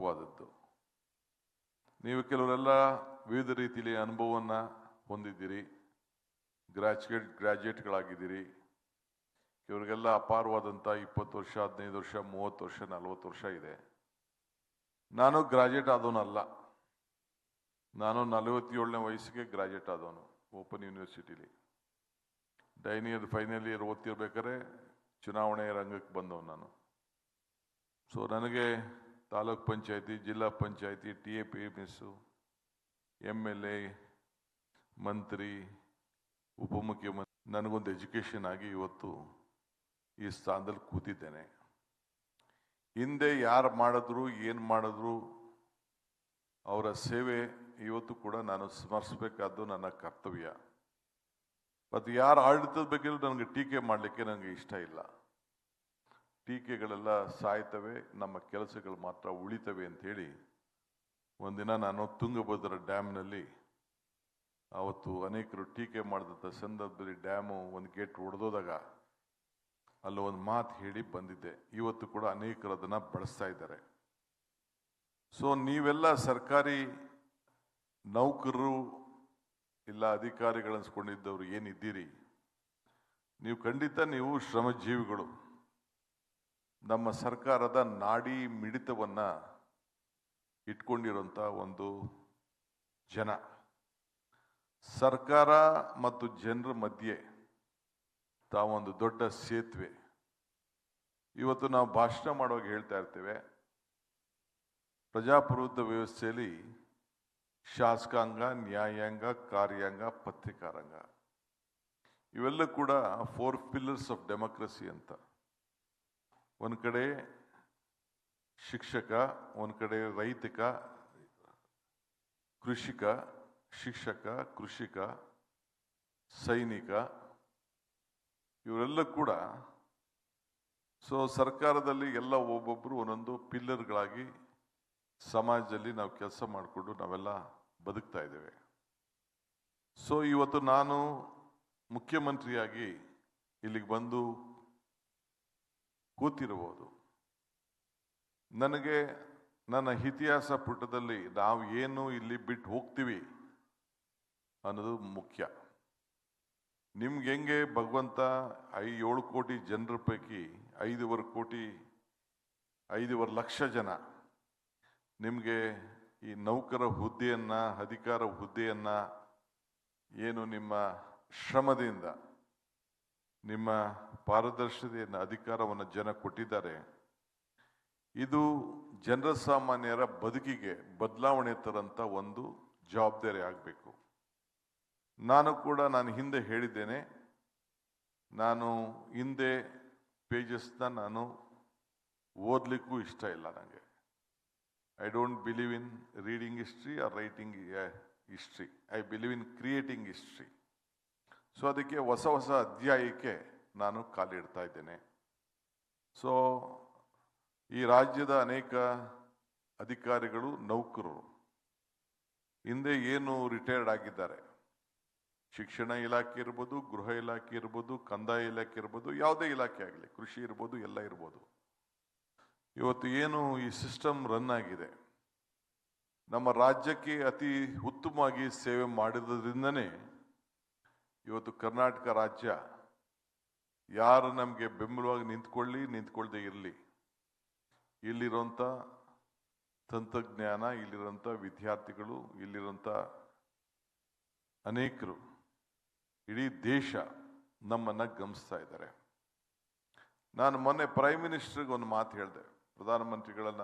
ಪ್ರಮುಖವಾದದ್ದು. ನೀವು ಕೆಲವರೆಲ್ಲ ವಿವಿಧ ರೀತಿಯಲ್ಲಿ ಅನುಭವವನ್ನು ಹೊಂದಿದ್ದೀರಿ, ಗ್ರಾಜ್ಯುಯೇಟ್ಗಳಾಗಿದ್ದೀರಿ. ಇವರಿಗೆಲ್ಲ ಅಪಾರವಾದಂಥ 20 ವರ್ಷ, 15 ವರ್ಷ, 30 ವರ್ಷ, 40 ವರ್ಷ ಇದೆ. ನಾನು ಗ್ರಾಜ್ಯುಯೇಟ್ ಆದವನಲ್ಲ. ನಾನು 47ನೇ ವಯಸ್ಸಿಗೆ ಗ್ರಾಜ್ಯುಯೇಟ್ ಆದವನು ಓಪನ್ ಯೂನಿವರ್ಸಿಟಿಲಿ. ಫೈನಲ್ ಇಯರ್ ಓದ್ತಿರ್ಬೇಕಾದ್ರೆ ಚುನಾವಣೆ ರಂಗಕ್ಕೆ ಬಂದವನು ನಾನು. ಸೊ ನನಗೆ ತಾಲೂಕ್ ಪಂಚಾಯತಿ, ಜಿಲ್ಲಾ ಪಂಚಾಯತಿ, TAPMS, MLA, ಮಂತ್ರಿ, ಉಪಮುಖ್ಯಮಂತ್ರಿ, ನನಗೊಂದು ಎಜುಕೇಷನ್ ಆಗಿ ಇವತ್ತು ಈ ಸ್ಥಾನದಲ್ಲಿ ಕೂತಿದ್ದೇನೆ. ಹಿಂದೆ ಯಾರು ಮಾಡಿದ್ರು, ಏನು ಮಾಡಿದ್ರು, ಅವರ ಸೇವೆ ಇವತ್ತು ಕೂಡ ನಾನು ಸ್ಮರಿಸಬೇಕಾದ್ದು ನನ್ನ ಕರ್ತವ್ಯ. ಮತ್ತು ಯಾರ ಆಡಳಿತದ ಬಗ್ಗೆ ನನಗೆ ಟೀಕೆ ಮಾಡಲಿಕ್ಕೆ ನನಗೆ ಇಷ್ಟ ಇಲ್ಲ. ಟೀಕೆಗಳೆಲ್ಲ ಸಾಯ್ತವೆ, ನಮ್ಮ ಕೆಲಸಗಳು ಮಾತ್ರ ಉಳಿತವೆ ಅಂಥೇಳಿ ಒಂದಿನ ನಾನು ತುಂಗಭದ್ರಾ ಡ್ಯಾಮ್ನಲ್ಲಿ ಅವತ್ತು ಅನೇಕರು ಟೀಕೆ ಮಾಡಿದಂಥ ಸಂದರ್ಭದಲ್ಲಿ ಡ್ಯಾಮು ಒಂದು ಗೇಟ್ ಒಡೆದೋದಾಗ ಅಲ್ಲಿ ಒಂದು ಮಾತು ಹೇಳಿ ಬಂದಿದ್ದೆ. ಇವತ್ತು ಕೂಡ ಅನೇಕರು ಅದನ್ನು ಬಳಸ್ತಾ ಇದ್ದಾರೆ. ಸೊ ನೀವೆಲ್ಲ ಸರ್ಕಾರಿ ನೌಕರರು ಇಲ್ಲ ಅಧಿಕಾರಿಗಳನ್ಸ್ಕೊಂಡಿದ್ದವರು ಏನಿದ್ದೀರಿ, ನೀವು ಖಂಡಿತ ನೀವು ಶ್ರಮಜೀವಿಗಳು. ನಮ್ಮ ಸರ್ಕಾರದ ನಾಡಿ ಮಿಡಿತವನ್ನು ಇಟ್ಕೊಂಡಿರುವಂಥ ಒಂದು ಜನ. ಸರ್ಕಾರ ಮತ್ತು ಜನರ ಮಧ್ಯೆ ತಾವೊಂದು ದೊಡ್ಡ ಸೇತುವೆ. ಇವತ್ತು ನಾವು ಭಾಷಣ ಮಾಡುವಾಗ ಹೇಳ್ತಾ ಇರ್ತೇವೆ, ಪ್ರಜಾಪ್ರಭುತ್ವ ವ್ಯವಸ್ಥೆಯಲ್ಲಿ ಶಾಸಕಾಂಗ, ನ್ಯಾಯಾಂಗ, ಕಾರ್ಯಾಂಗ, ಪತ್ರಿಕಾರಂಗ ಇವೆಲ್ಲ ಕೂಡ 4 pillars ಆಫ್ ಡೆಮೋಕ್ರಸಿ ಅಂತ. ಒಂದು ಕಡೆ ಶಿಕ್ಷಕ, ಒಂದು ಕಡೆ ರೈತಕ, ಕೃಷಿಕ, ಶಿಕ್ಷಕ, ಕೃಷಿಕ, ಸೈನಿಕ, ಇವರೆಲ್ಲ ಕೂಡ ಸೊ ಸರ್ಕಾರದಲ್ಲಿ ಎಲ್ಲ ಒಬ್ಬೊಬ್ಬರು ಒಂದೊಂದು ಪಿಲ್ಲರ್ಗಳಾಗಿ ಸಮಾಜದಲ್ಲಿ ನಾವು ಕೆಲಸ ಮಾಡಿಕೊಂಡು ನಾವೆಲ್ಲ ಬದುಕ್ತಾ ಇದ್ದೇವೆ. ಸೊ ಇವತ್ತು ನಾನು ಮುಖ್ಯಮಂತ್ರಿಯಾಗಿ ಇಲ್ಲಿಗೆ ಬಂದು ಕೂತಿರಬಹುದು. ನನಗೆ ನನ್ನ ಇತಿಹಾಸ ಪುಟದಲ್ಲಿ ನಾವು ಏನು ಇಲ್ಲಿ ಬಿಟ್ಟು ಹೋಗ್ತೀವಿ ಅನ್ನೋದು ಮುಖ್ಯ. ನಿಮ್ಗೆ ಹೆಂಗೆ ಭಗವಂತ 7 ಕೋಟಿ ಜನರ ಪೈಕಿ 5.25 ಲಕ್ಷ ಜನ ನಿಮಗೆ ಈ ನೌಕರ ಹುದ್ದೆಯನ್ನ, ಅಧಿಕಾರ ಹುದ್ದೆಯನ್ನ ಏನು ನಿಮ್ಮ ಶ್ರಮದಿಂದ, ನಿಮ್ಮ ಪಾರದರ್ಶತೆಯನ್ನು, ಅಧಿಕಾರವನ್ನು ಜನ ಕೊಟ್ಟಿದ್ದಾರೆ. ಇದು ಜನರ ಸಾಮಾನ್ಯರ ಬದುಕಿಗೆ ಬದಲಾವಣೆ ತರಂತ ಒಂದು ಜವಾಬ್ದಾರಿ ಆಗಬೇಕು. ನಾನು ಹಿಂದೆ ಹೇಳಿದ್ದೇನೆ, ನಾನು ಹಿಂದೆ ಪೇಜಸ್ನ ನಾನು ಓದಲಿಕ್ಕೂ ಇಷ್ಟ ಇಲ್ಲ. ನನಗೆ I don't believe in reading history or writing history. I believe in creating history. So ಅದಕ್ಕೆ ಹೊಸ ಹೊಸ ಅಧ್ಯಾಯಕ್ಕೆ ನಾನು ಕಾಲಿಡ್ತಾ ಇದ್ದೇನೆ. ಸೊ ಈ ರಾಜ್ಯದ ಅನೇಕ ಅಧಿಕಾರಿಗಳು, ನೌಕರರು ಹಿಂದೆ ಏನು ರಿಟೈರ್ಡ್ ಆಗಿದ್ದಾರೆ, ಶಿಕ್ಷಣ ಇಲಾಖೆ ಇರ್ಬೋದು, ಗೃಹ ಇಲಾಖೆ ಇರ್ಬೋದು, ಕಂದಾಯ ಇಲಾಖೆ ಇರ್ಬೋದು, ಯಾವುದೇ ಇಲಾಖೆ ಆಗಲಿ, ಕೃಷಿ ಇರ್ಬೋದು, ಎಲ್ಲ ಇರ್ಬೋದು. ಇವತ್ತು ಏನು ಈ ಸಿಸ್ಟಮ್ ರನ್ ಆಗಿದೆ, ನಮ್ಮ ರಾಜ್ಯಕ್ಕೆ ಅತಿ ಉತ್ತಮವಾಗಿ ಸೇವೆ ಮಾಡಿದ್ರಿಂದನೇ ಇವತ್ತು ಕರ್ನಾಟಕ ರಾಜ್ಯ ಯಾರು ನಮಗೆ ಬೆಂಬಲವಾಗಿ ನಿಂತ್ಕೊಳ್ಳದೆ ಇರಲಿ, ಇಲ್ಲಿರುವಂಥ ತಂತ್ರಜ್ಞಾನ, ಇಲ್ಲಿರುವಂಥ ವಿದ್ಯಾರ್ಥಿಗಳು, ಇಲ್ಲಿರುವಂಥ ಅನೇಕರು, ಇಡೀ ದೇಶ ನಮ್ಮನ್ನು ಗಮನಿಸ್ತಾ ಇದ್ದಾರೆ. ನಾನು ಮೊನ್ನೆ ಪ್ರೈಮ್ ಮಿನಿಸ್ಟರ್ಗೆ ಒಂದು ಮಾತು ಹೇಳಿದೆ, ಪ್ರಧಾನಮಂತ್ರಿಗಳನ್ನ